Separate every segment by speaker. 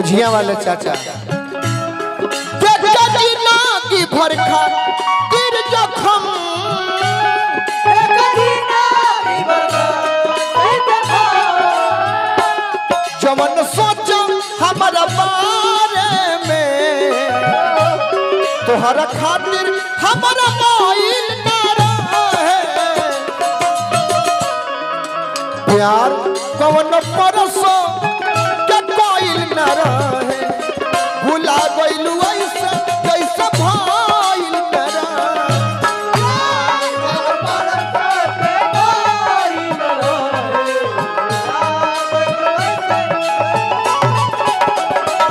Speaker 1: मोझिया वाले चाचा की भरखा गिर जखम जमन सोचो हमारा बारे में तोहरा खातिर हमारा मोइल ना रहे प्यार कवन परसो के कोइल ना रहे भुला गइलू ऐसे कैसे भइल ना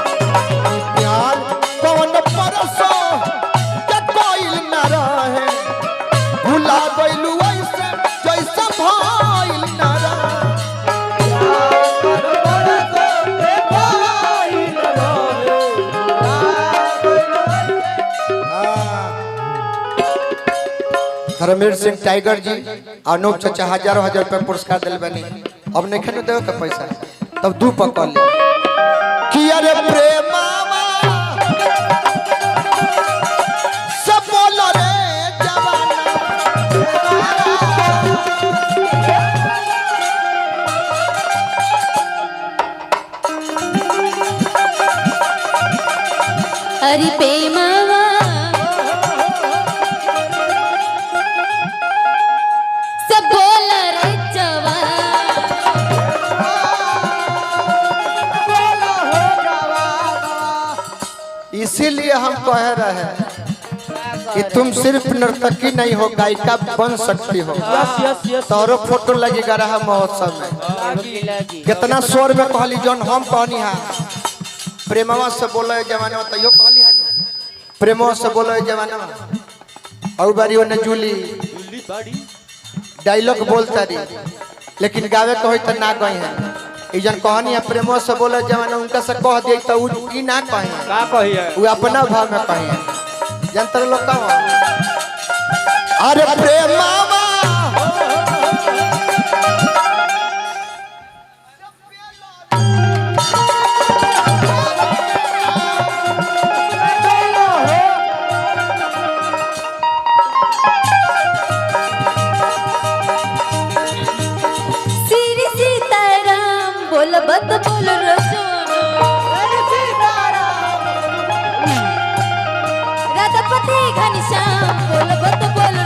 Speaker 1: प्यार कवन परसो के कोइल ना रहे भुला गइलू ऐसे कैसे भइल ना धर्मेंद्र सिंह टाइगर जी अनूप चाचा हजारों हजार रुपया पुरस्कार दिल बनी अब नहीं खेल देवे का पैसा तब दू पकड़ ले कि अरे प्रेमावा सब बोलो रे जवाना
Speaker 2: अरे प्रेमावा
Speaker 1: इसीलिए हम कह रहे हैं कि तुम सिर्फ नर्तकी नहीं हो गायिका बन सकती हो। तोरो फोटो लगेगा रहा महोत्सव में कितना स्वर में कहली जौन हम कहनी है प्रेमवा से बोले जमाना तो यो कहली है प्रेमवा से बोले जमाना और बारी ओने जूली डायलॉग बोलता रही लेकिन गावे कहो तो ना गई है इजन कहानी है प्रेमो से बोले जमाना उनका से कह दिए तो ई ना कहे
Speaker 3: का कहिए
Speaker 1: वो अपना भाव में कहे जनतर लोग का अरे प्रेमावा
Speaker 2: बत बोल रसोनो राधापति घनश्याम बोल बत बोल